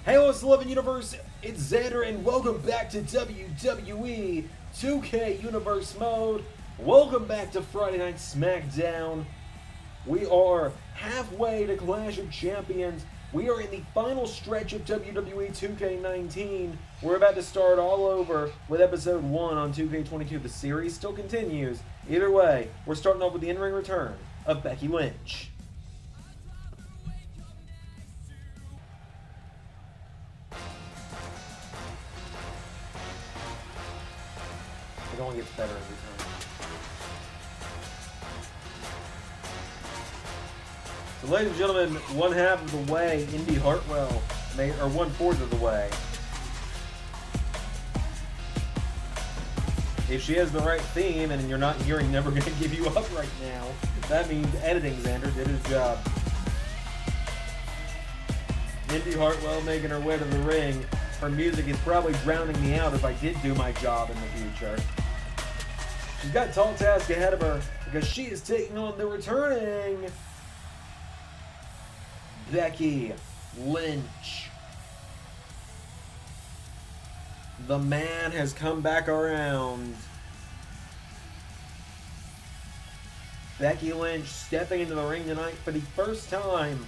Hey, what's the Loving Universe? It's Xander, and welcome back to WWE 2K Universe Mode. Welcome back to Friday Night SmackDown. We are halfway to Clash of Champions. We are in the final stretch of WWE 2K19. We're about to start all over with episode 1 on 2K22. The series still continues. Either way, we're starting off with the in-ring return of Becky Lynch. It only gets better every time. So, ladies and gentlemen, one half of the way, Indy Hartwell, or 1/4 of the way. If she has the right theme and you're not hearing Never Gonna Give You Up right now, that means editing Xander did his job. Indy Hartwell making her way to the ring. Her music is probably drowning me out if I did do my job in the future. She's got a tall task ahead of her because she is taking on the returning Becky Lynch. The man has come back around. Becky Lynch stepping into the ring tonight for the first time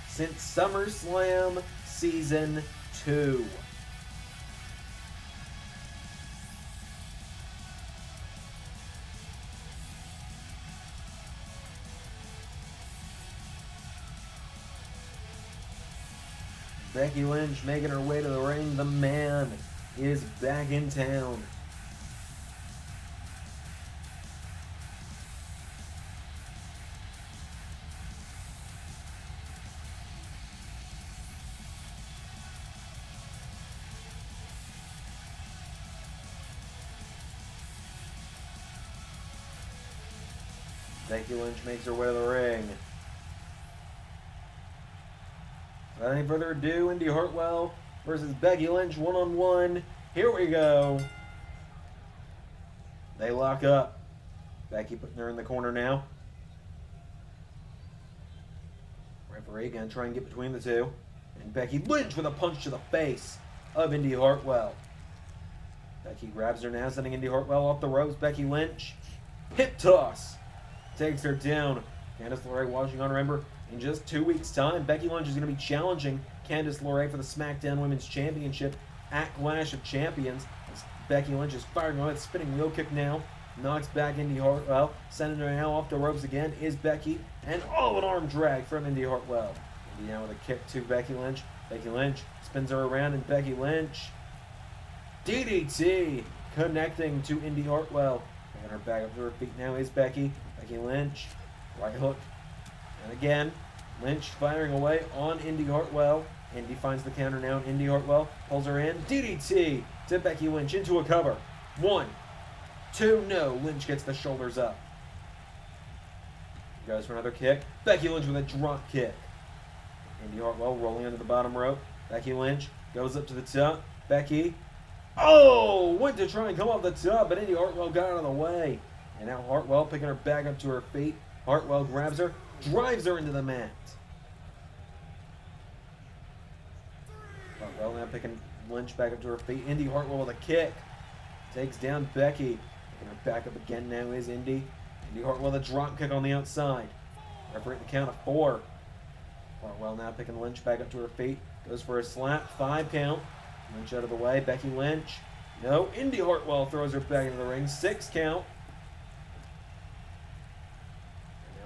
since SummerSlam Season 2. Becky Lynch making her way to the ring. The man is back in town. Becky Lynch makes her way to the ring. Without any further ado, Indy Hartwell versus Becky Lynch one-on-one. Here we go. They lock up. Becky putting her in the corner now. Referee gonna try and get between the two. And Becky Lynch with a punch to the face of Indy Hartwell. Becky grabs her now, sending Indy Hartwell off the ropes. Becky Lynch, hip toss, takes her down. Candice LeRae watching on. Remember, in just 2 weeks' time, Becky Lynch is going to be challenging Candice LeRae for the SmackDown Women's Championship at Clash of Champions. As Becky Lynch is firing on it, spinning wheel kick now. Knocks back Indy Hartwell. Sending her now off the ropes again is Becky. And an arm drag from Indy Hartwell. Indy now with a kick to Becky Lynch. Becky Lynch spins her around, and Becky Lynch DDT connecting to Indy Hartwell. And her back up to her feet now is Becky. Becky Lynch. Right hook. And again, Lynch firing away on Indy Hartwell. Indy finds the counter now. Indy Hartwell pulls her in. DDT to Becky Lynch into a cover. 1, 2, no. Lynch gets the shoulders up. Goes for another kick. Becky Lynch with a drop kick. Indy Hartwell rolling under the bottom rope. Becky Lynch goes up to the top. Becky. Went to try and come off the top, but Indy Hartwell got out of the way. And now Hartwell picking her back up to her feet. Hartwell grabs her, drives her into the mat. Hartwell now picking Lynch back up to her feet. Indy Hartwell with a kick. Takes down Becky. Picking her back up again now is Indy. Indy Hartwell with a drop kick on the outside. Referee at the count of 4. Hartwell now picking Lynch back up to her feet. Goes for a slap. 5 count. Lynch out of the way. Becky Lynch. No. Indy Hartwell throws her back into the ring. 6 count.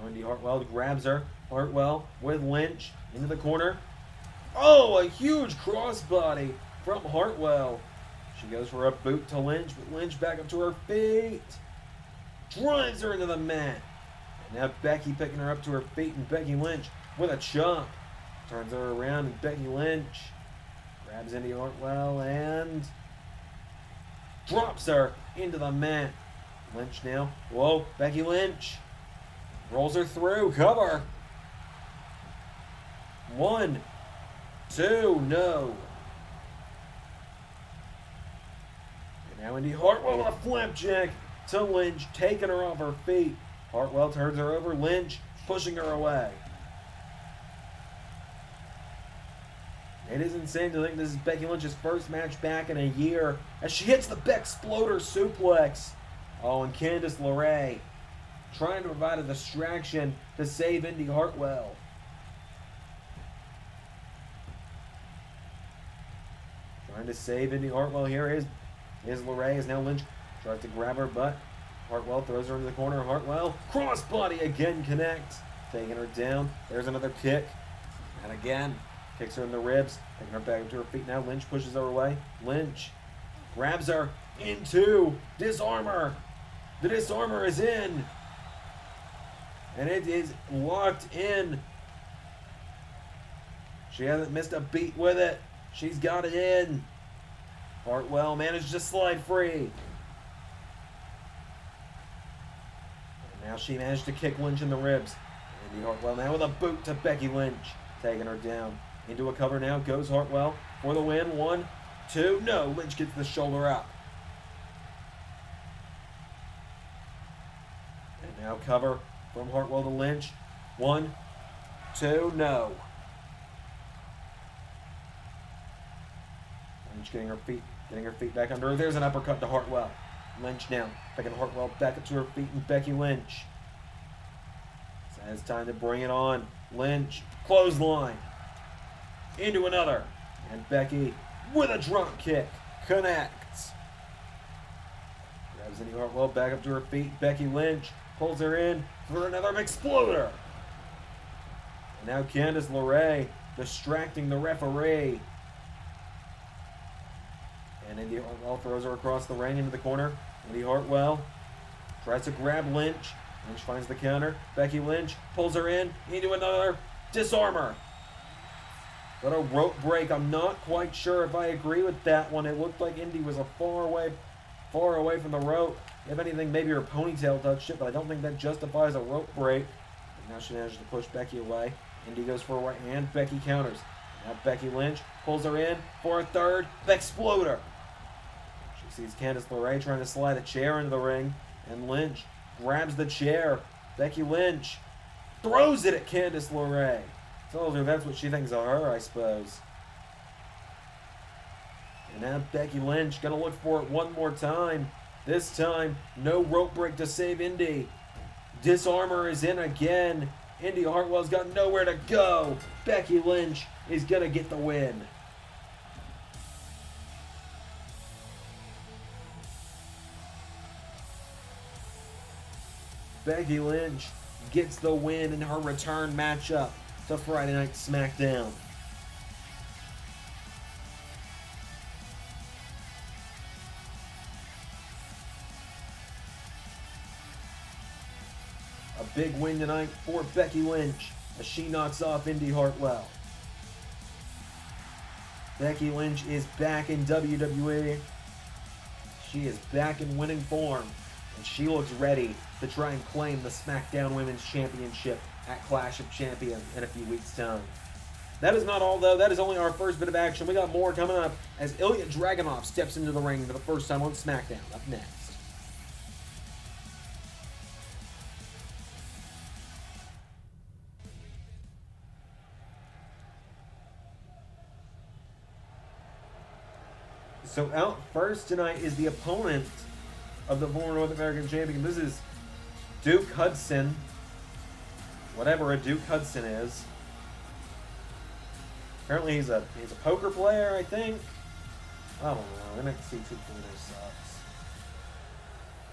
Indy Hartwell grabs her. Hartwell with Lynch into the corner. A huge crossbody from Hartwell. She goes for a boot to Lynch, but Lynch back up to her feet. Drives her into the mat. And now Becky picking her up to her feet, and Becky Lynch with a chop. Turns her around, and Becky Lynch grabs Indy Hartwell and drops her into the mat. Lynch now. Whoa, Becky Lynch. Rolls her through. Cover. 1, 2, no. And now Indy Hartwell with a flapjack to Lynch, taking her off her feet. Hartwell turns her over. Lynch pushing her away. It is insane to think this is Becky Lynch's first match back in a year as she hits the Bexploder suplex. Oh, and Candice LeRae trying to provide a distraction to save Indi Hartwell. Trying to save Indi Hartwell here is LeRae, as now Lynch tries to grab her butt. Hartwell throws her into the corner. Hartwell, crossbody again connects, taking her down. There's another kick. And again, kicks her in the ribs, taking her back to her feet now. Lynch pushes her away. Lynch grabs her into disarmor. The disarmor is in. And it is locked in. She hasn't missed a beat with it. She's got it in. Hartwell managed to slide free. And now she managed to kick Lynch in the ribs. Indi Hartwell now with a boot to Becky Lynch, taking her down. Into a cover now goes Hartwell for the win. 1, 2, no. Lynch gets the shoulder up. And now cover from Hartwell to Lynch. 1, 2, no. Lynch getting her feet back under her. There's an uppercut to Hartwell. Lynch now taking Hartwell back up to her feet, and Becky Lynch. So it's time to bring it on. Lynch, clothesline. Into another. And Becky with a drop kick connects. Grabs Indi Hartwell back up to her feet. Becky Lynch pulls her in for another exploder. And now Candice LeRae distracting the referee. And Indi Hartwell throws her across the ring into the corner. Indi Hartwell tries to grab Lynch. Lynch finds the counter. Becky Lynch pulls her in into another disarmor. But a rope break. I'm not quite sure if I agree with that one. It looked like Indi was far away from the rope. If anything, maybe her ponytail touched it, but I don't think that justifies a rope break. And now she managed to push Becky away. Indi goes for a right hand. Becky counters. Now Becky Lynch pulls her in for a third Bexploder. She sees Candice LeRae trying to slide a chair into the ring, and Lynch grabs the chair. Becky Lynch throws it at Candice LeRae. Tells her that's what she thinks of her, I suppose. And now Becky Lynch gonna look for it one more time. This time, no rope break to save Indi. Disarmor is in again. Indi Hartwell's got nowhere to go. Becky Lynch is gonna get the win. Becky Lynch gets the win in her return matchup to Friday Night SmackDown. A big win tonight for Becky Lynch as she knocks off Indi Hartwell. Becky Lynch is back in WWE. She is back in winning form, and she looks ready to try and claim the SmackDown Women's Championship at Clash of Champions in a few weeks' time. That is not all, though. That is only our first bit of action. We got more coming up as Ilya Dragunov steps into the ring for the first time on SmackDown. Up next. So out first tonight is the opponent of the former North American champion. This is Duke Hudson. Whatever a Duke Hudson is. Apparently he's a poker player, I think. I don't know. NXT 2.0 sucks.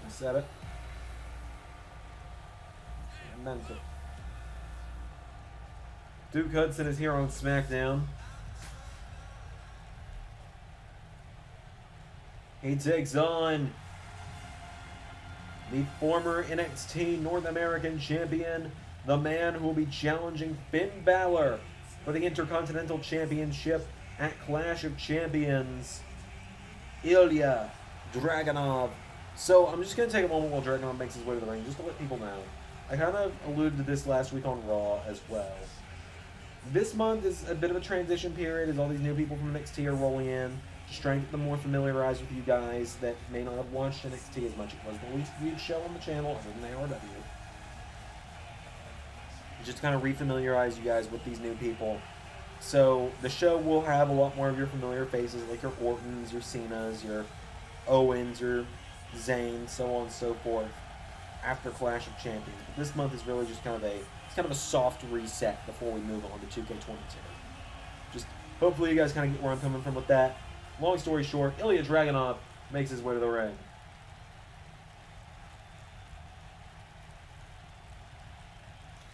You said it. I meant it. Duke Hudson is here on SmackDown. He takes on the former NXT North American champion, the man who will be challenging Finn Balor for the Intercontinental Championship at Clash of Champions, Ilya Dragunov. So I'm just going to take a moment while Dragunov makes his way to the ring, just to let people know. I kind of alluded to this last week on Raw as well. This month is a bit of a transition period as all these new people from NXT are rolling in. Just trying to get them more familiarized with you guys that may not have watched NXT as much. It was the least viewed show on the channel other than the ARW. Just to kind of refamiliarize you guys with these new people. So the show will have a lot more of your familiar faces, like your Ortons, your Cenas, your Owens, your Zayn, so on and so forth, after Clash of Champions. But this month is really just kind of a soft reset before we move on to 2K22. Just hopefully you guys kind of get where I'm coming from with that. Long story short, Ilya Dragunov makes his way to the ring.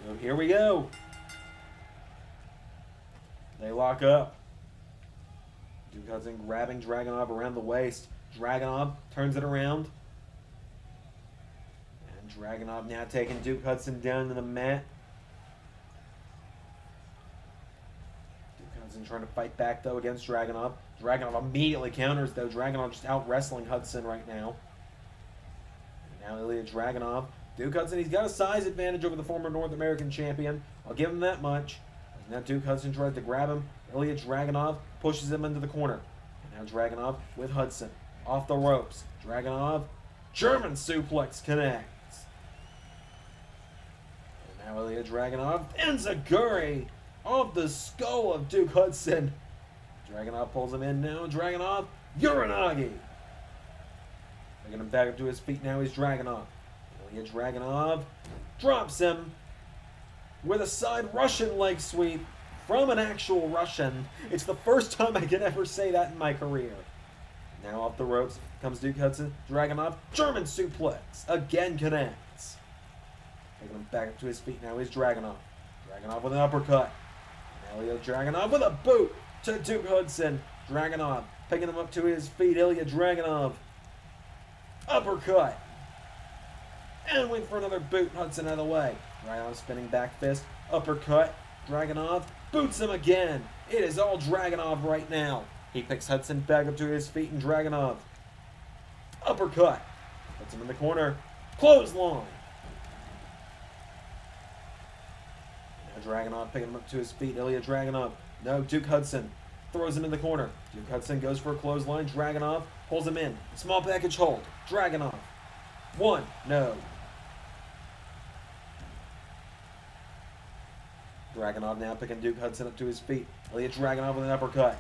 So here we go. They lock up. Duke Hudson grabbing Dragunov around the waist. Dragunov turns it around. And Dragunov now taking Duke Hudson down to the mat. Duke Hudson trying to fight back, though, against Dragunov. Dragunov immediately counters, though. Dragunov just out-wrestling Hudson right now. And now Ilya Dragunov. Duke Hudson, he's got a size advantage over the former North American champion. I'll give him that much. Now Duke Hudson tries to grab him. Ilya Dragunov pushes him into the corner. And now Dragunov with Hudson. Off the ropes. Dragunov, German suplex connects. And now Ilya Dragunov, enziguri off the skull of Duke Hudson. Dragunov pulls him in now. Dragunov, Uranagi. Taking him back up to his feet now. He's Dragunov. Ilya Dragunov drops him with a side Russian leg sweep from an actual Russian. It's the first time I can ever say that in my career. Now off the ropes comes Duke Hudson. Dragunov, German suplex. Again connects. Taking him back up to his feet now is Dragunov. Dragunov with an uppercut. Now Ilya Dragunov with a boot to Duke Hudson. Dragunov picking him up to his feet. Ilya Dragunov. Uppercut. And went for another boot. Hudson out of the way. Dragunov spinning back fist. Uppercut. Dragunov boots him again. It is all Dragunov right now. He picks Hudson back up to his feet and Dragunov. Uppercut. Puts him in the corner. Clothesline. Now Dragunov picking him up to his feet. Ilya Dragunov. No, Duke Hudson throws him in the corner. Duke Hudson goes for a clothesline. Dragunov pulls him in. Small package hold. Dragunov. One. No. Dragunov now picking Duke Hudson up to his feet. Ilya Dragunov with an uppercut.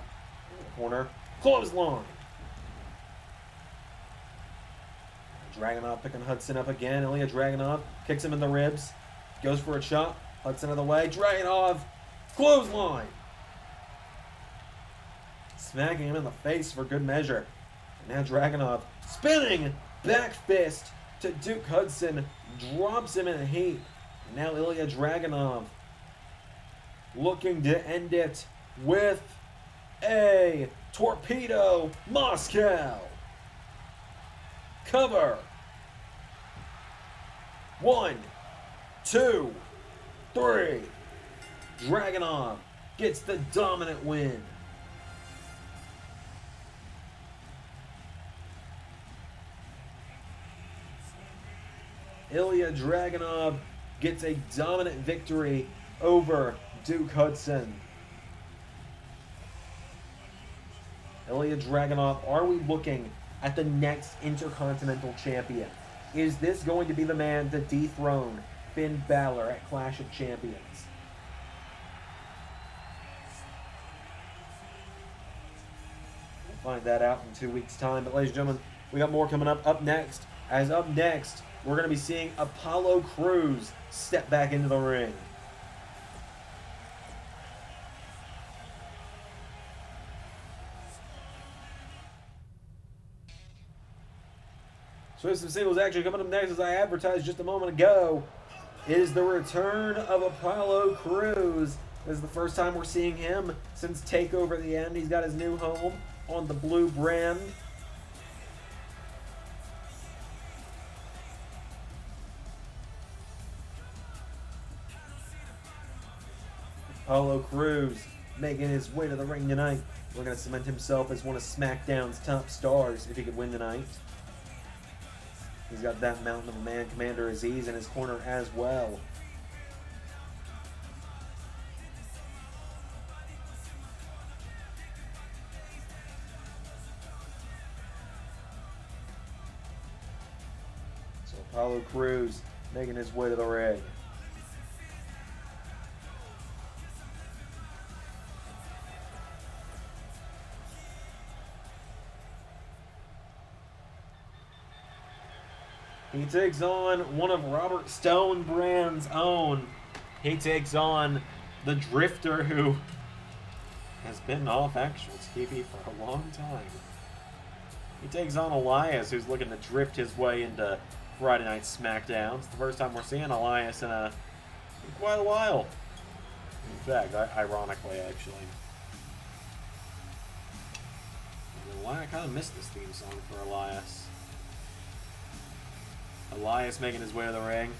In the corner. Clothesline. Dragunov picking Hudson up again. Ilya Dragunov kicks him in the ribs. Goes for a chop. Hudson out of the way. Dragunov. Clothesline. Smacking him in the face for good measure. And now Dragunov spinning back fist to Duke Hudson. Drops him in a heap. And now Ilya Dragunov looking to end it with a Torpedo Moscow. Cover. 1, 2, 3. Dragunov gets the dominant win. Ilya Dragunov gets a dominant victory over Duke Hudson. Ilya Dragunov, are we looking at the next Intercontinental Champion? Is this going to be the man to dethrone Finn Balor at Clash of Champions? We'll find that out in 2 weeks' time. But ladies and gentlemen, we got more coming up. Up next, we're going to be seeing Apollo Crews step back into the ring. Twisted Singles action coming up next, as I advertised just a moment ago, is the return of Apollo Crews. This is the first time we're seeing him since TakeOver the End. He's got his new home on the blue brand. Apollo Crews making his way to the ring tonight. We're going to cement himself as one of SmackDown's top stars if he could win tonight. He's got that mountain of a man, Commander Aziz, in his corner as well. So Apollo Crews making his way to the ring. He takes on one of Robert Stone Brand's own. He takes on the Drifter, who has been off actual TV for a long time. He takes on Elias, who's looking to drift his way into Friday Night SmackDown. It's the first time we're seeing Elias in quite a while. In fact, ironically, actually. I don't know why I kind of missed this theme song for Elias. Elias making his way to the ring.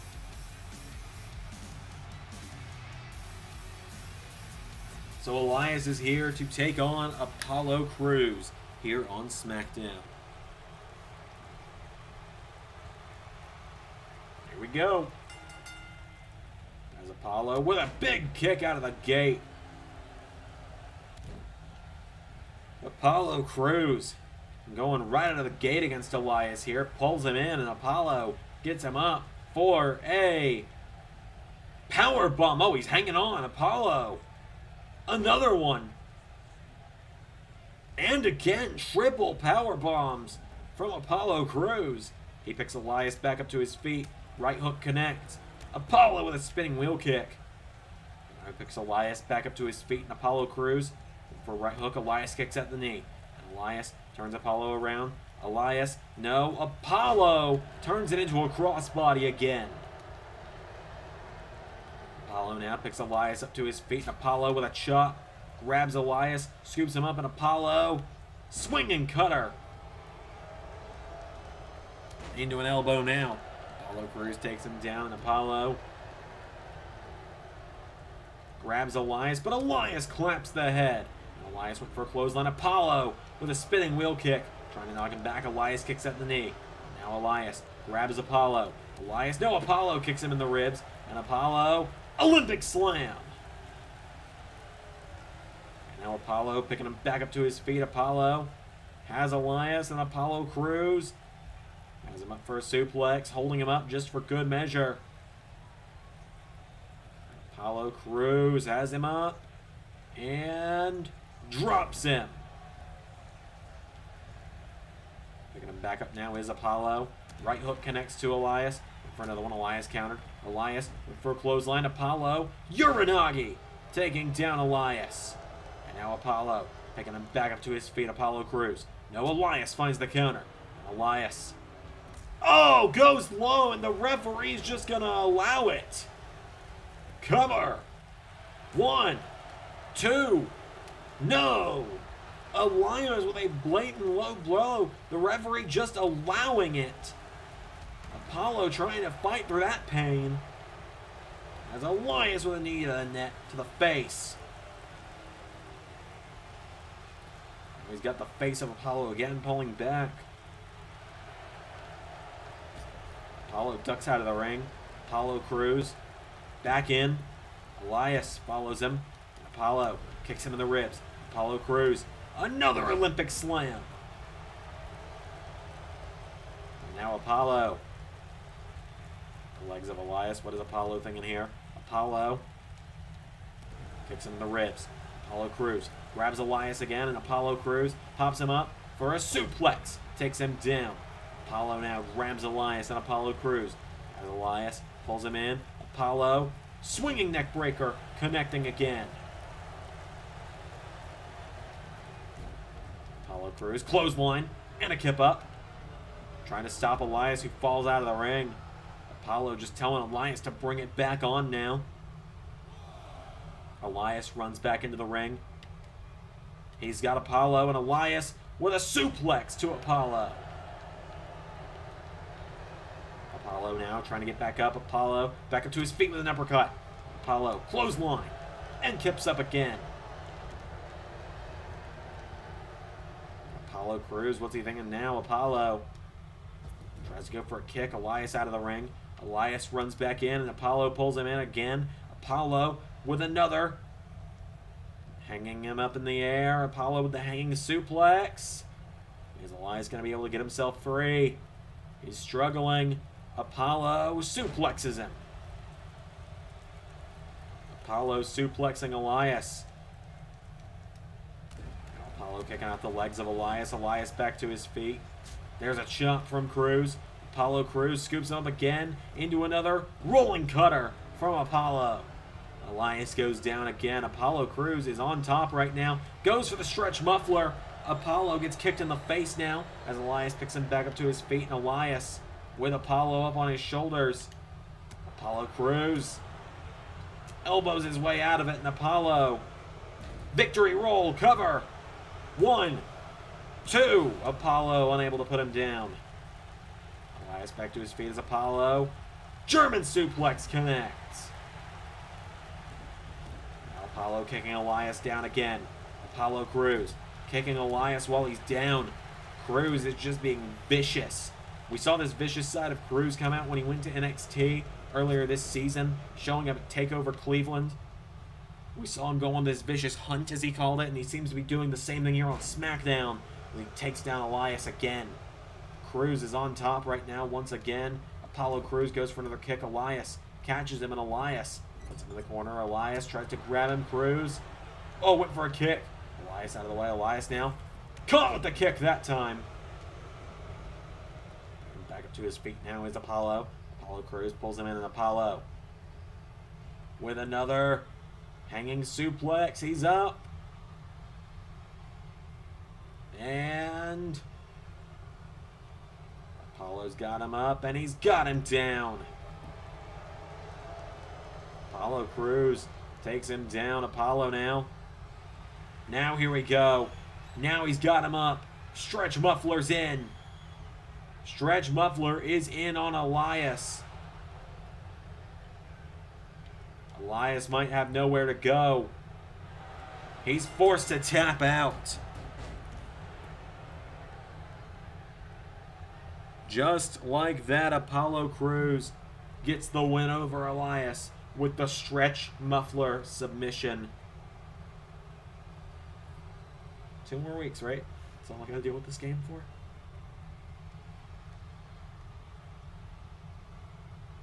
So Elias is here to take on Apollo Crews here on SmackDown. Here we go. There's Apollo with a big kick out of the gate. Apollo Crews going right out of the gate against Elias here. Pulls him in, and Apollo gets him up for a power bomb. Oh, he's hanging on. Apollo. Another one. And again, triple power bombs from Apollo Crews. He picks Elias back up to his feet. Right hook connects. Apollo with a spinning wheel kick. Now he picks Elias back up to his feet, and Apollo Crews for right hook. Elias kicks at the knee. And Elias turns Apollo around. Elias, no. Apollo turns it into a crossbody again. Apollo now picks Elias up to his feet, and Apollo with a chop grabs Elias, scoops him up, and Apollo swinging cutter into an elbow now. Apollo Crews takes him down, and Apollo grabs Elias, but Elias claps the head. And Elias went for a clothesline. Apollo with a spinning wheel kick, trying to knock him back. Elias kicks at the knee. Now Elias grabs Apollo. Elias, no, Apollo kicks him in the ribs, and Apollo, Olympic slam. And now Apollo picking him back up to his feet. Apollo has Elias, and Apollo Crews has him up for a suplex, holding him up just for good measure. Apollo Crews has him up and drops him. Picking him back up now is Apollo. Right hook connects to Elias. For another one, Elias countered. Elias for a clothesline. Apollo, Uranagi taking down Elias. And now Apollo picking him back up to his feet. Apollo Crews. No, Elias finds the counter. Elias, oh, goes low, and the referee's just gonna allow it. Cover. 1, 2, no. Elias with a blatant low blow. The referee just allowing it. Apollo trying to fight through that pain. As Elias with a knee to the net, to the face. He's got the face of Apollo again, pulling back. Apollo ducks out of the ring. Apollo Crews back in. Elias follows him. Apollo kicks him in the ribs. Apollo Crews, another Olympic slam. And now Apollo. The legs of Elias. What is Apollo thinking here? Apollo kicks him in the ribs. Apollo Crews grabs Elias again, and Apollo Crews pops him up for a suplex. Takes him down. Apollo now grabs Elias, and Apollo Crews. As Elias pulls him in. Apollo, swinging neck breaker, connecting again. Apollo Crews, clothesline, and a kip up. Trying to stop Elias, who falls out of the ring. Apollo just telling Elias to bring it back on now. Elias runs back into the ring. He's got Apollo, and Elias with a suplex to Apollo. Apollo now trying to get back up. Apollo back up to his feet with an uppercut. Apollo clothesline and kips up again. Apollo Crews, what's he thinking now? Apollo tries to go for a kick. Elias out of the ring. Elias runs back in, and Apollo pulls him in again. Apollo with another. Hanging him up in the air. Apollo with the hanging suplex. Is Elias going to be able to get himself free? He's struggling. Apollo suplexes him. Apollo suplexing Elias. Apollo kicking out the legs of Elias. Elias back to his feet. There's a chop from Crews. Apollo Crews scoops up again into another rolling cutter from Apollo. Elias goes down again. Apollo Crews is on top right now. Goes for the stretch muffler. Apollo gets kicked in the face now as Elias picks him back up to his feet. And Elias with Apollo up on his shoulders. Apollo Crews elbows his way out of it. And Apollo, victory roll, cover. 1, 2. Apollo unable to put him down. Elias back to his feet as Apollo. German suplex connects. Now Apollo kicking Elias down again. Apollo Crews kicking Elias while he's down. Crews is just being vicious. We saw this vicious side of Crews come out when he went to NXT earlier this season, showing up at TakeOver Cleveland. We saw him go on this vicious hunt, as he called it, and he seems to be doing the same thing here on SmackDown. He takes down Elias again. Crews is on top right now once again. Apollo Crews goes for another kick. Elias catches him, and Elias puts him in the corner. Elias tries to grab him. Crews, oh, went for a kick. Elias out of the way. Elias now caught with the kick that time. And back up to his feet now is Apollo. Apollo Crews pulls him in, and Apollo with another hanging suplex. He's up. And Apollo's got him up, and he's got him down. Apollo Crews takes him down. Apollo now. Now here we go. Now he's got him up. Stretch muffler's in. Stretch muffler is in on Elias. Elias might have nowhere to go. He's forced to tap out. Just like that, Apollo Crews gets the win over Elias with the stretch muffler submission. 2 more weeks, right? That's all I gotta deal with this game for.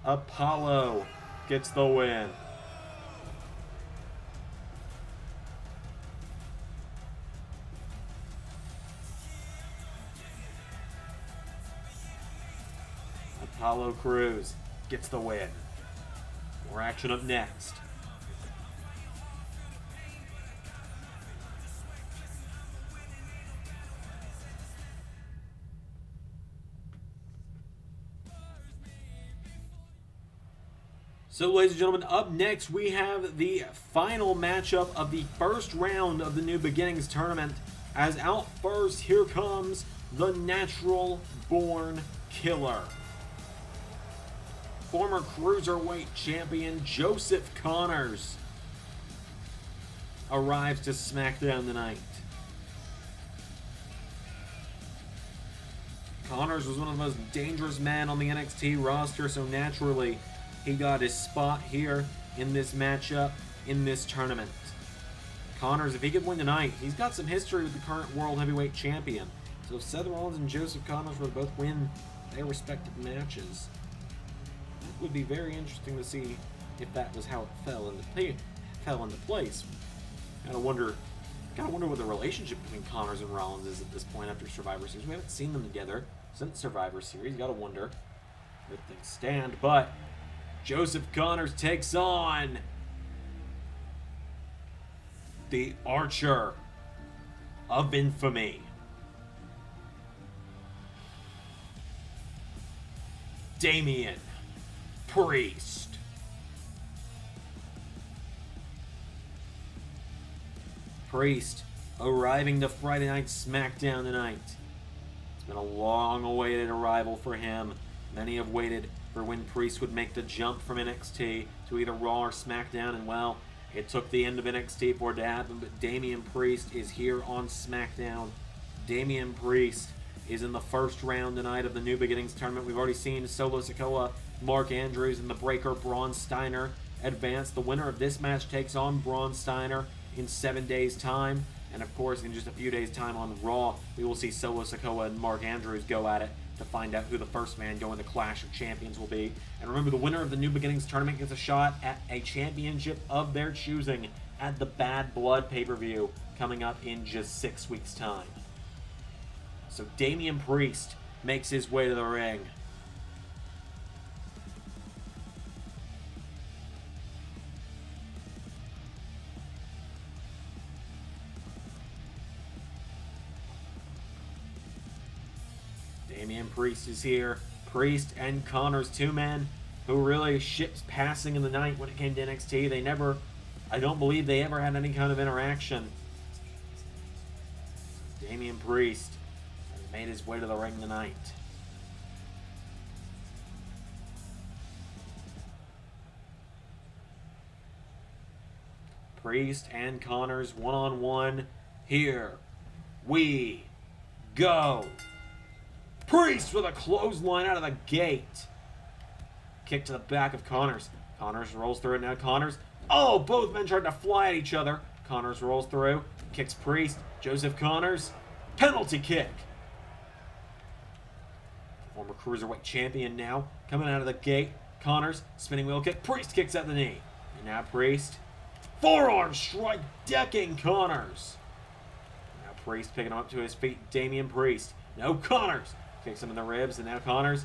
Apollo gets the win. Apollo Crews gets the win. More action up next. So, ladies and gentlemen, up next we have the final matchup of the first round of the New Beginnings tournament. As out first, here comes the Natural Born Killer. Former Cruiserweight Champion Joseph Connors arrives to SmackDown tonight. Connors was one of the most dangerous men on the NXT roster, so naturally he got his spot here in this matchup, in this tournament. Connors, if he could win tonight, he's got some history with the current World Heavyweight Champion. So if Seth Rollins and Joseph Connors were to both win their respective matches, it would be very interesting to see if that was how it fell into place. Gotta wonder what the relationship between Connors and Rollins is at this point after Survivor Series. We haven't seen them together since Survivor Series. Gotta wonder where things stand. But Joseph Connors takes on the Archer of Infamy, Damian Priest. Priest arriving to Friday Night SmackDown tonight. It's been a long-awaited arrival for him. Many have waited for when Priest would make the jump from NXT to either Raw or SmackDown, and well, it took the end of NXT for it to happen, but Damian Priest is here on SmackDown. Damian Priest is in the first round tonight of the New Beginnings tournament. We've already seen Solo Sikoa, Mark Andrews, and the Breaker Braun Steiner advance. The winner of this match takes on Braun Steiner in 7 days' time, and of course, in just a few days' time on Raw, we will see Solo Sikoa and Mark Andrews go at it to find out who the first man going to Clash of Champions will be. And remember, the winner of the New Beginnings tournament gets a shot at a championship of their choosing at the Bad Blood pay-per-view coming up in just 6 weeks' time. So Damian Priest makes his way to the ring. Damian Priest is here. Priest and Connors, two men who really ships passing in the night when it came to NXT. I don't believe they ever had any kind of interaction. Damian Priest has made his way to the ring tonight. Priest and Connors one-on-one. Here we go. Priest with a clothesline out of the gate. Kick to the back of Connors. Connors rolls through it now. Connors. Oh, both men tried to fly at each other. Connors rolls through. Kicks Priest. Joseph Connors. Penalty kick. Former Cruiserweight champion now. Coming out of the gate. Connors. Spinning wheel kick. Priest kicks at the knee. And now Priest. Forearm strike decking Connors. Now Priest picking him up to his feet. Damian Priest. No, Connors. Kicks him in the ribs. And now Connors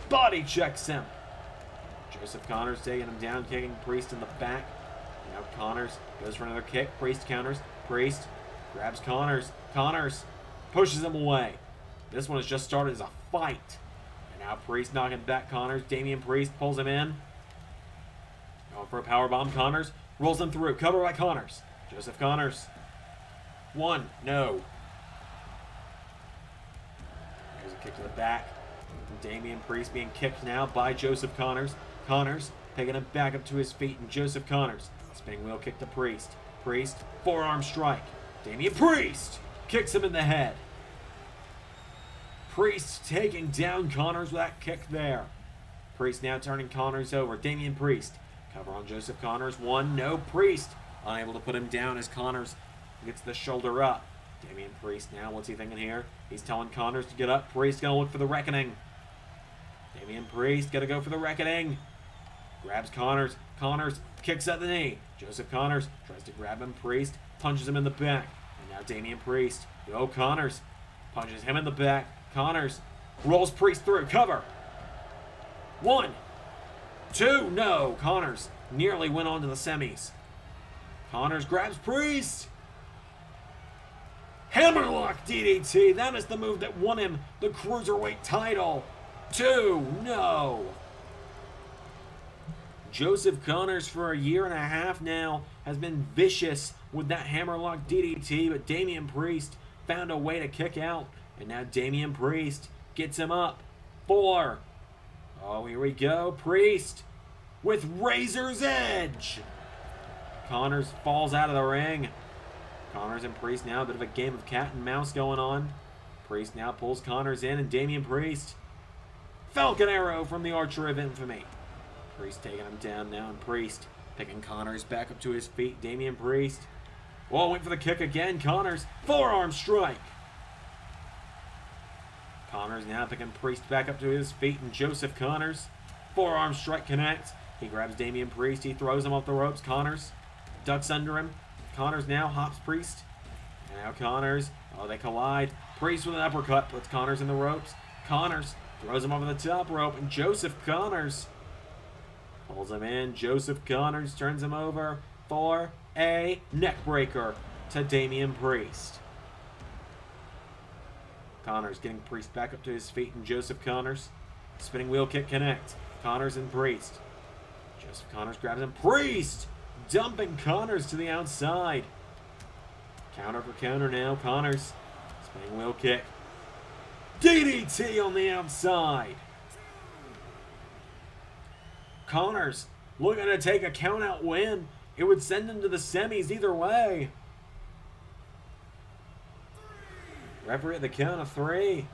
body checks him. Joseph Connors taking him down, kicking Priest in the back. Now Connors goes for another kick. Priest counters. Priest grabs Connors. Connors pushes him away. This one has just started as a fight. And now Priest knocking back Connors. Damian Priest pulls him in. Going for a powerbomb. Connors rolls him through. Cover by Connors. Joseph Connors. One. No. There's a kick to the back. Damian Priest being kicked now by Joseph Connors. Connors picking him back up to his feet, and Joseph Connors. Spinning wheel kick to Priest. Priest, forearm strike. Damian Priest kicks him in the head. Priest taking down Connors with that kick there. Priest now turning Connors over. Damian Priest. Cover on Joseph Connors. One, no. Priest unable to put him down as Connors gets the shoulder up. Damian Priest now, what's he thinking here? He's telling Connors to get up. Priest gonna look for the reckoning. Damian Priest gotta go for the reckoning. Grabs Connors. Connors kicks at the knee. Joseph Connors tries to grab him. Priest punches him in the back. And now Damian Priest. Yo, Connors punches him in the back. Connors rolls Priest through. Cover. One. Two. No. Connors nearly went on to the semis. Connors grabs Priest. Hammerlock DDT. That is the move that won him the Cruiserweight title. Two. No. Joseph Connors for a year and a half now has been vicious with that hammerlock DDT, but Damian Priest found a way to kick out. And now Damian Priest gets him up. 4. Oh, here we go. Priest with Razor's Edge. Connors falls out of the ring. Connors and Priest now, a bit of a game of cat and mouse going on. Priest now pulls Connors in, and Damian Priest. Falcon Arrow from the Archer of Infamy. Priest taking him down now, and Priest picking Connors back up to his feet. Damian Priest. Oh, went for the kick again. Connors, forearm strike. Connors now picking Priest back up to his feet, and Joseph Connors. Forearm strike connects. He grabs Damian Priest. He throws him off the ropes. Connors ducks under him. Connors now hops Priest. And now Connors. Oh, they collide. Priest with an uppercut puts Connors in the ropes. Connors throws him over the top rope, and Joseph Connors pulls him in. Joseph Connors turns him over for a neckbreaker to Damian Priest. Connors getting Priest back up to his feet, and Joseph Connors. Spinning wheel kick connects. Connors and Priest. Joseph Connors grabs him. Priest dumping Connors to the outside. Counter for counter now. Connors. Spinning wheel kick. DDT on the outside. Connors looking to take a count-out win. It would send him to the semis either way. Referee at the count of 3.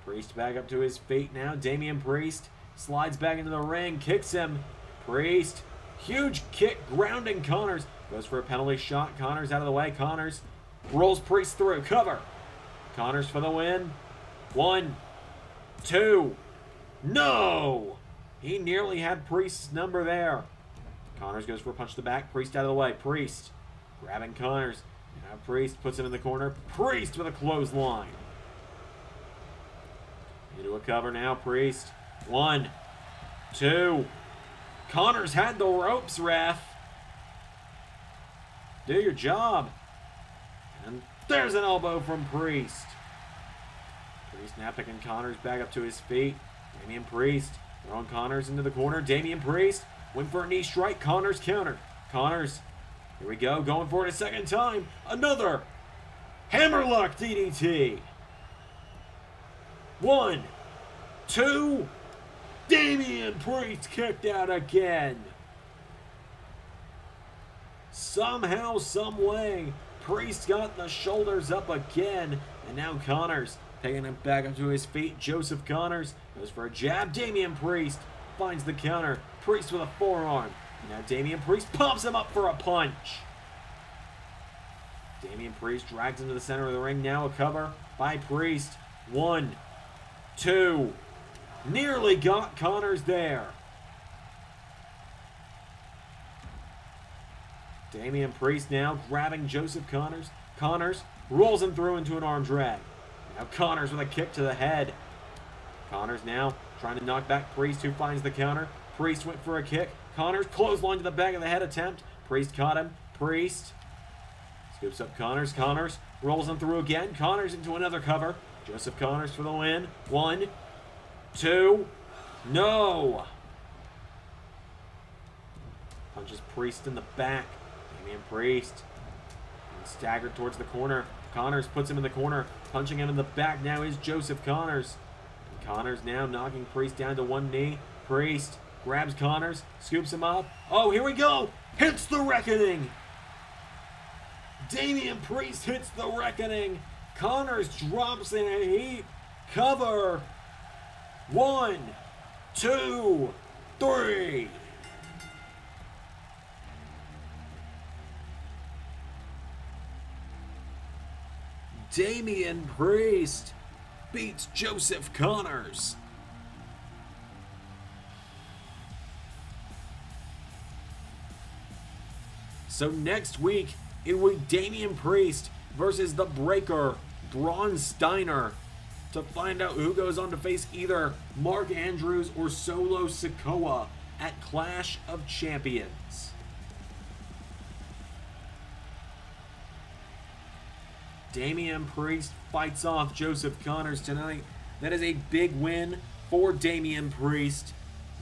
Priest back up to his feet now. Damian Priest slides back into the ring, kicks him. Priest, huge kick, grounding Connors. Goes for a penalty shot. Connors out of the way. Connors rolls Priest through. Cover. Connors for the win. 1, 2. No! He nearly had Priest's number there. Connors goes for a punch to the back. Priest out of the way. Priest grabbing Connors. Now Priest puts him in the corner. Priest with a clothesline. Into a cover now. Priest. 1, 2. Connors had the ropes, ref. Do your job. And there's an elbow from Priest. Priest now picking Connors back up to his feet. Damian Priest throwing Connors into the corner. Damian Priest went for a knee strike. Connors countered. Connors, here we go, going for it a second time. Another hammerlock DDT. 1, 2. Damian Priest kicked out again. Somehow, some way, Priest got the shoulders up again. And now Connors taking him back up to his feet. Joseph Connors goes for a jab. Damian Priest finds the counter. Priest with a forearm. And now Damian Priest pops him up for a punch. Damian Priest drags him to the center of the ring. Now a cover by Priest. 1, 2. Nearly got Connors there. Damian Priest now grabbing Joseph Connors. Connors rolls him through into an arm drag. Now Connors with a kick to the head. Connors now trying to knock back Priest, who finds the counter. Priest went for a kick. Connors clothesline to the back of the head attempt. Priest caught him. Priest scoops up Connors. Connors rolls him through again. Connors into another cover. Joseph Connors for the win. 1, 2. No. Punches Priest in the back. Damian Priest staggered towards the corner. Connors puts him in the corner, punching him in the back. Now is Joseph Connors. And Connors now knocking Priest down to one knee. Priest grabs Connors, scoops him up. Oh, here we go. Hits the Reckoning. Damian Priest hits the Reckoning. Connors drops in a heap. Cover. 1, 2, 3. Damian Priest beats Joseph Connors. So next week, it will be Damian Priest versus the Breaker, Braun Steiner, to find out who goes on to face either Mark Andrews or Solo Sikoa at Clash of Champions. Damian Priest fights off Joseph Connors tonight. That is a big win for Damian Priest.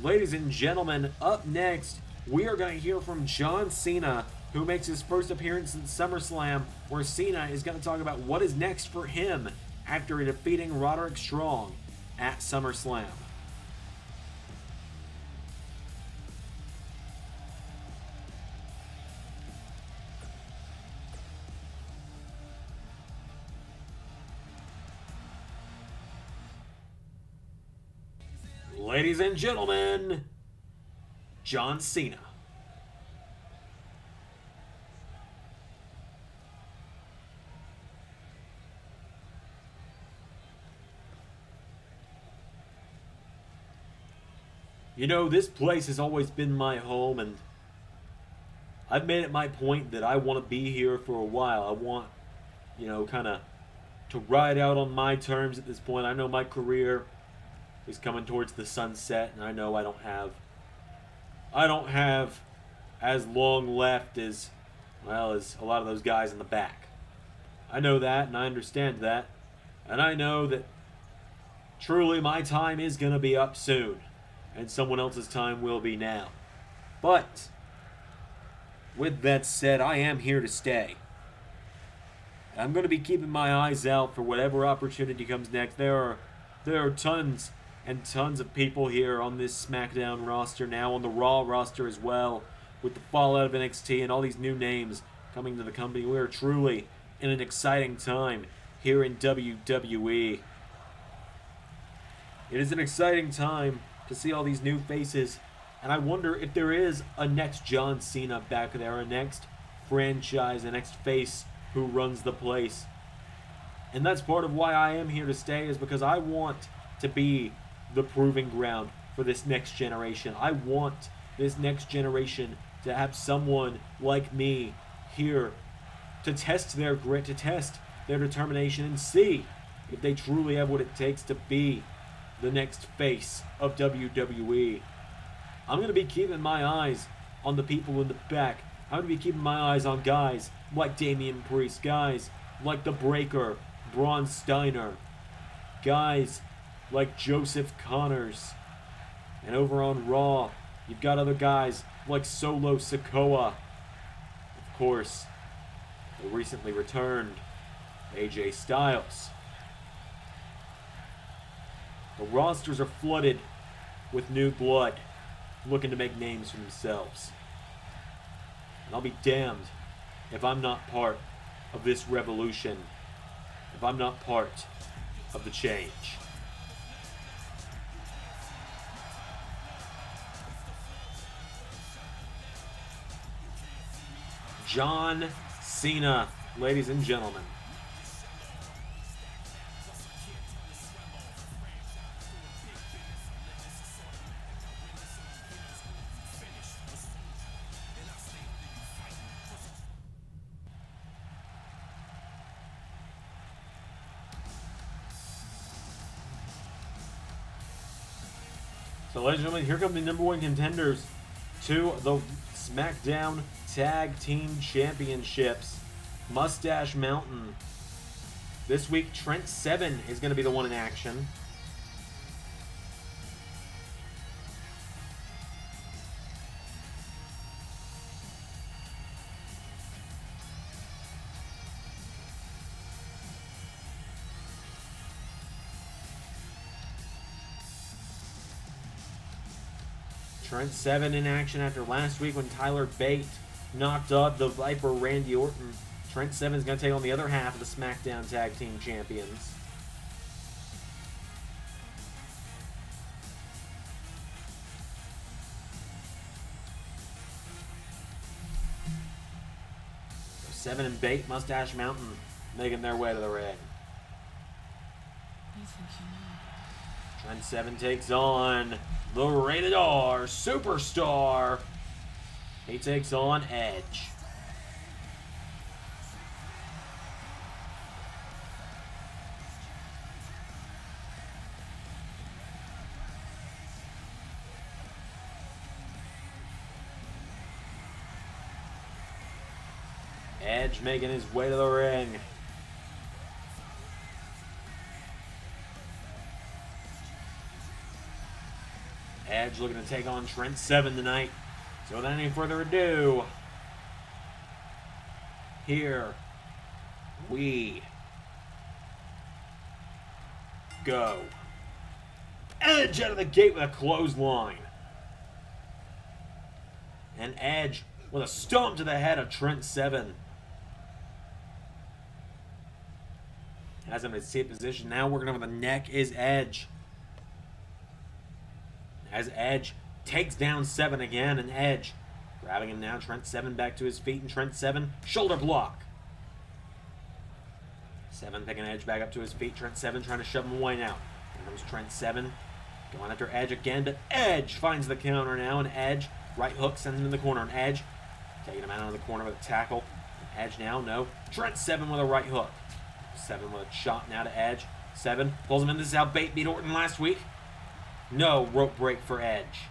Ladies and gentlemen, up next, we are going to hear from John Cena, who makes his first appearance in SummerSlam, where Cena is going to talk about what is next for him after defeating Roderick Strong at SummerSlam. Ladies and gentlemen, John Cena. You know, this place has always been my home, and I've made it my point that I want to be here for a while. I want, kind of to ride out on my terms at this point. I know my career is coming towards the sunset, and I know I don't have as long left as a lot of those guys in the back. I know that, and I understand that, and I know that truly my time is going to be up soon, and someone else's time will be now. But with that said, I am here to stay. I'm going to be keeping my eyes out for whatever opportunity comes next. There are tons and tons of people here on this SmackDown roster, now on the Raw roster as well, with the fallout of NXT and all these new names coming to the company. We are truly in an exciting time here in WWE. It is an exciting time to see all these new faces, and I wonder if there is a next John Cena back there, a next franchise, a next face who runs the place. And that's part of why I am here to stay, is because I want to be the proving ground for this next generation. I want this next generation to have someone like me here to test their grit, to test their determination, and see if they truly have what it takes to be the next face of WWE. I'm going to be keeping my eyes on the people in the back. I'm going to be keeping my eyes on guys like Damian Priest, guys like The Breaker, Braun Steiner, guys like Joseph Connors. And over on Raw, you've got other guys like Solo Sikoa. Of course, the recently returned AJ Styles. The rosters are flooded with new blood looking to make names for themselves. And I'll be damned if I'm not part of this revolution, if I'm not part of the change. John Cena, ladies and gentlemen. So, ladies and gentlemen, here come the number one contenders to the SmackDown Tag Team Championships. Mustache Mountain. This week, Trent Seven is going to be the one in action. Trent Seven in action after last week when Tyler Bate knocked out the Viper Randy Orton. Trent Seven is going to take on the other half of the SmackDown Tag Team Champions. So Seven and Bate, Mustache Mountain, making their way to the ring. Trent Seven takes on the Rated R Superstar. He takes on Edge. Edge making his way to the ring. Edge looking to take on Trent Seven tonight. So without any further ado, here we go. Edge out of the gate with a clothesline. And Edge with a stomp to the head of Trent Seven. Has him in a safe position. Now working over the neck is Edge. As Edge takes down Seven again, and Edge grabbing him now. Trent Seven back to his feet, and Trent Seven shoulder block. Seven picking Edge back up to his feet. Trent Seven trying to shove him away now. Here comes Trent Seven going after Edge again, but Edge finds the counter now, and Edge right hook sends him in the corner, and Edge taking him out of the corner with a tackle. Edge now, no. Trent Seven with a right hook. Seven with a shot now to Edge. Seven pulls him in. This is how Bate beat Orton last week. No rope break for Edge.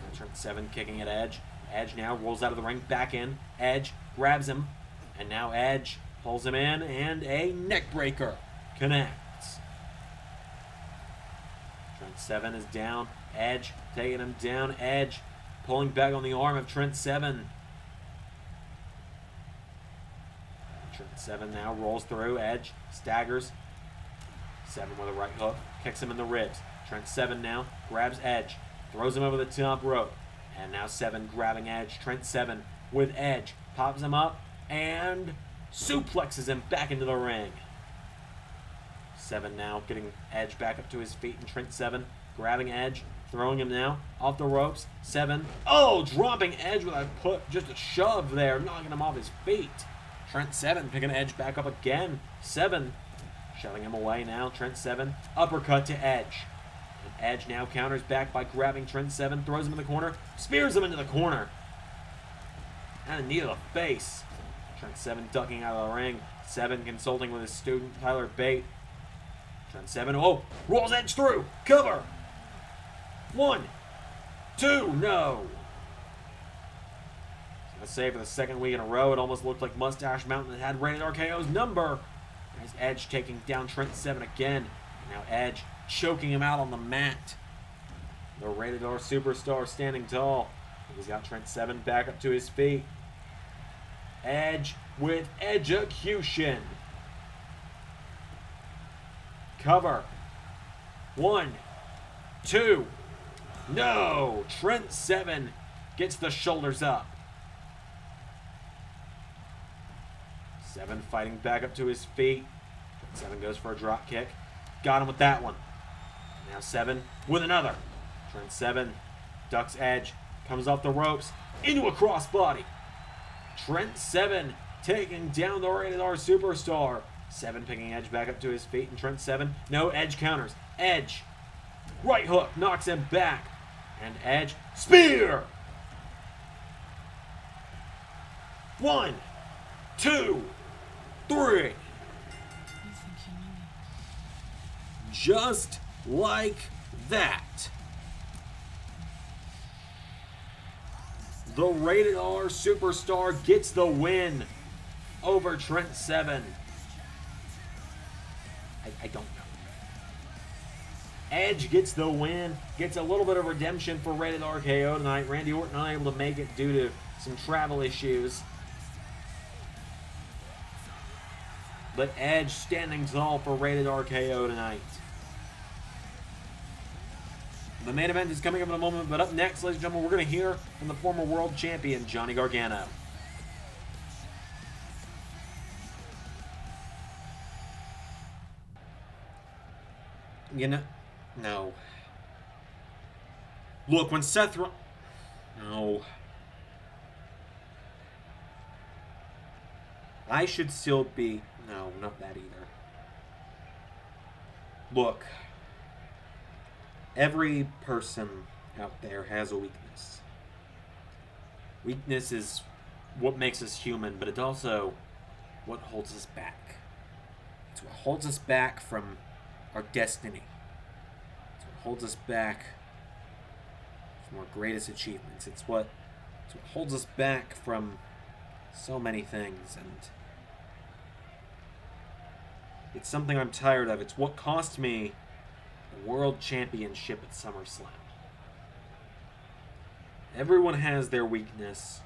And Trent Seven kicking at Edge. Edge now rolls out of the ring, back in. Edge grabs him, and now Edge pulls him in, and a neck breaker connects. Trent Seven is down. Edge taking him down. Edge pulling back on the arm of Trent Seven. Trent Seven now rolls through. Edge staggers. Seven with a right hook, kicks him in the ribs. Trent Seven now grabs Edge, throws him over the top rope. And now Seven grabbing Edge. Trent Seven with Edge, pops him up, and suplexes him back into the ring. Seven now getting Edge back up to his feet, and Trent Seven grabbing Edge, throwing him now off the ropes. Seven, dropping Edge with a just a shove there, knocking him off his feet. Trent Seven picking Edge back up again. Seven shoving him away now. Trent Seven, uppercut to Edge. And Edge now counters back by grabbing Trent Seven, throws him in the corner, spears him into the corner. And a knee to the face. Trent Seven ducking out of the ring. Seven consulting with his student, Tyler Bate. Trent Seven, rolls Edge through. Cover. 1, 2, no. Gonna say for the second week in a row, it almost looked like Mustache Mountain had Rated RKO's number. As Edge taking down Trent Seven again. Now Edge choking him out on the mat. The Rated R Superstar standing tall. He's got Trent Seven back up to his feet. Edge with execution. Cover. 1, 2. No! Trent Seven gets the shoulders up. Seven fighting back up to his feet. Trent Seven goes for a drop kick. Got him with that one. Now Seven with another. Trent Seven ducks Edge. Comes off the ropes. Into a crossbody. Trent Seven taking down the Rated R Superstar. Seven picking Edge back up to his feet. And Trent Seven. No, Edge counters. Edge. Right hook. Knocks him back. And Edge. Spear. 1, 2, 3. Just like that. The Rated R Superstar gets the win over Trent Seven. I don't know. Edge gets the win. Gets a little bit of redemption for Rated RKO tonight. Randy Orton unable to make it due to some travel issues. But Edge standing tall for Rated RKO tonight. The main event is coming up in a moment, but up next, ladies and gentlemen, we're going to hear from the former world champion, Johnny Gargano. You know, no. Look, when Seth no. I should still be, no, not that either. Look. Every person out there has a weakness. Weakness is what makes us human, but it's also what holds us back. It's what holds us back from our destiny. It's what holds us back from our greatest achievements. It's what holds us back from so many things, and it's something I'm tired of. It's what cost me the World Championship at SummerSlam. Everyone has their weakness,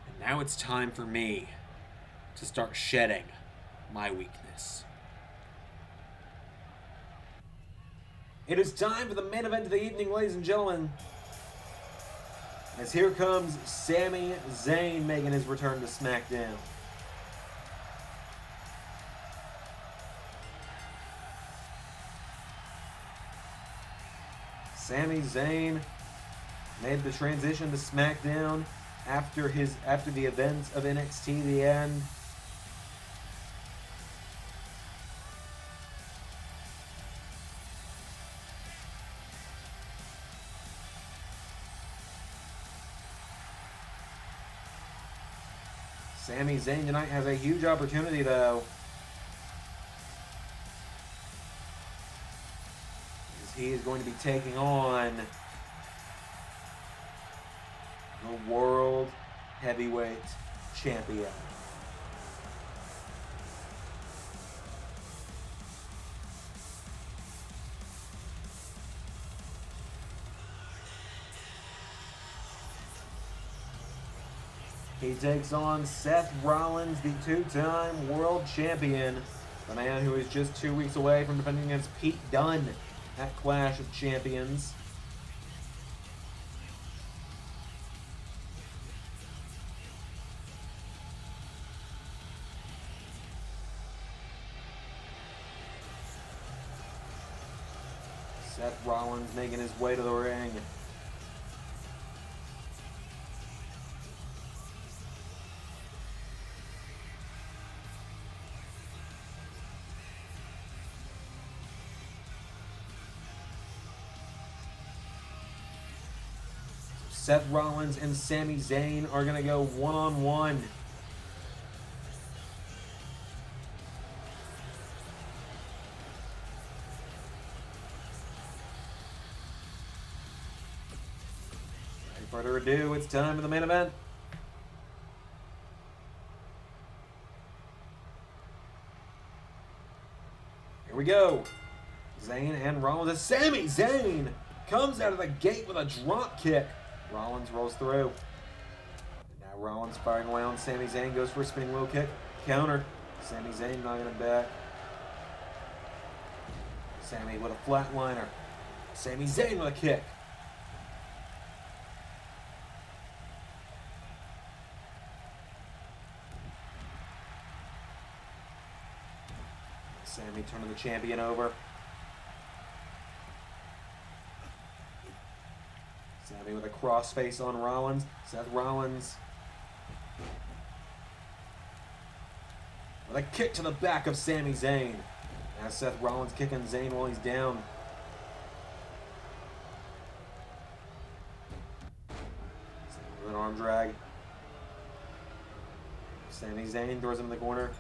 and now it's time for me to start shedding my weakness. It is time for the main event of the evening, ladies and gentlemen, as here comes Sami Zayn making his return to SmackDown. Sami Zayn made the transition to SmackDown after the events of NXT The End. Sami Zayn tonight has a huge opportunity, though. He is going to be taking on the World Heavyweight Champion. He takes on Seth Rollins, the two-time World Champion, the man who is just 2 weeks away from defending against Pete Dunne at Clash of Champions. Seth Rollins making his way to the ring. Seth Rollins and Sami Zayn are going to go one-on-one. Without further ado, it's time for the main event. Here we go. Zayn and Rollins. And Sami Zayn comes out of the gate with a drop kick. Rollins rolls through. And now Rollins firing away on Sami Zayn. Goes for a spinning wheel kick. Counter. Sami Zayn knocking it back. Sami with a flatliner. Sami Zayn with a kick. Sami turning the champion over. Sami with a crossface on Rollins. Seth Rollins with a kick to the back of Sami Zayn. Now Seth Rollins kicking Zayn while he's down. Sami with an arm drag. Sami Zayn throws him in the corner.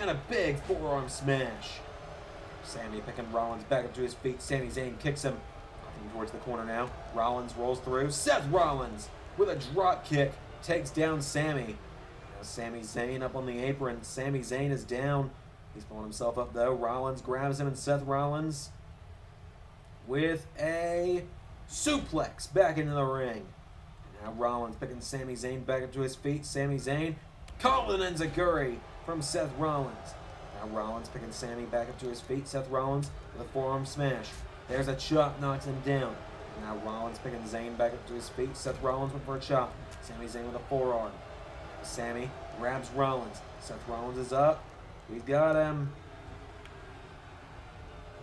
And a big forearm smash. Sami picking Rollins back up to his feet. Sami Zayn kicks him. Walking towards the corner now. Rollins rolls through. Seth Rollins with a drop kick takes down Sami. Now Sami Zayn up on the apron. Sami Zayn is down. He's pulling himself up though. Rollins grabs him and Seth Rollins with a suplex back into the ring. And now Rollins picking Sami Zayn back up to his feet. Sami Zayn calling enziguri from Seth Rollins. Now Rollins picking Sami back up to his feet. Seth Rollins with a forearm smash. There's a chop, knocks him down. Now Rollins picking Zayn back up to his feet. Seth Rollins went for a chop. Sami Zayn with a forearm. Now Sami grabs Rollins. Seth Rollins is up. He's got him.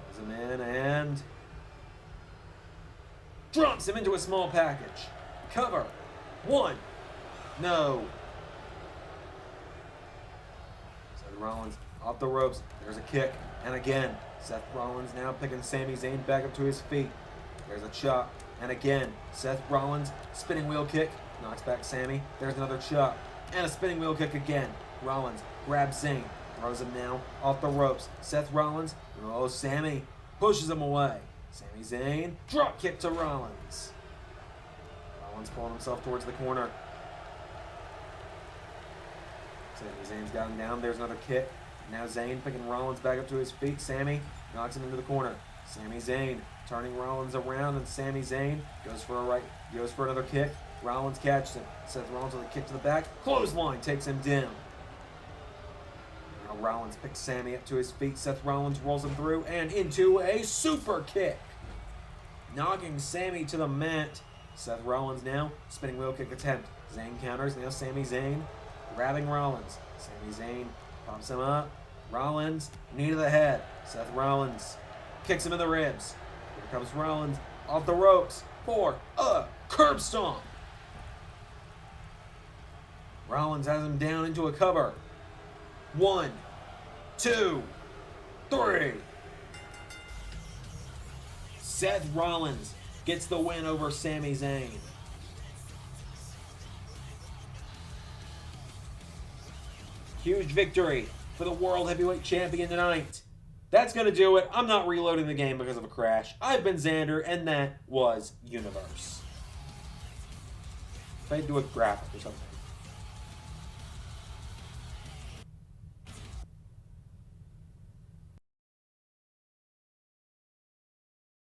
Pulls him in and drops him into a small package. Cover. One. No. Rollins off the ropes. There's a kick. And again, Seth Rollins now picking Sami Zayn back up to his feet. There's a chop. And again, Seth Rollins, spinning wheel kick, knocks back Sami. There's another chop. And a spinning wheel kick again. Rollins grabs Zayn, throws him now off the ropes. Seth Rollins, oh, Sami pushes him away. Sami Zayn, drop kick to Rollins. Rollins pulling himself towards the corner. Sami Zayn's got him down. There's another kick. Now Zayn picking Rollins back up to his feet. Sami knocks him into the corner. Sami Zayn turning Rollins around, and Sami Zayn goes for another kick. Rollins catches him. Seth Rollins with a kick to the back. Clothesline takes him down. Now Rollins picks Sami up to his feet. Seth Rollins rolls him through and into a super kick, knocking Sami to the mat. Seth Rollins now spinning wheel kick attempt. Zayn counters. Now Sami Zayn grabbing Rollins. Sami Zayn pops him up. Rollins, knee to the head. Seth Rollins kicks him in the ribs. Here comes Rollins off the ropes for a curb stomp. Rollins has him down into a cover. 1, 2, 3. Seth Rollins gets the win over Sami Zayn. Huge victory for the World Heavyweight Champion tonight. That's going to do it. I'm not reloading the game because of a crash. I've been Xander, and that was Universe. If I do a graphic or something.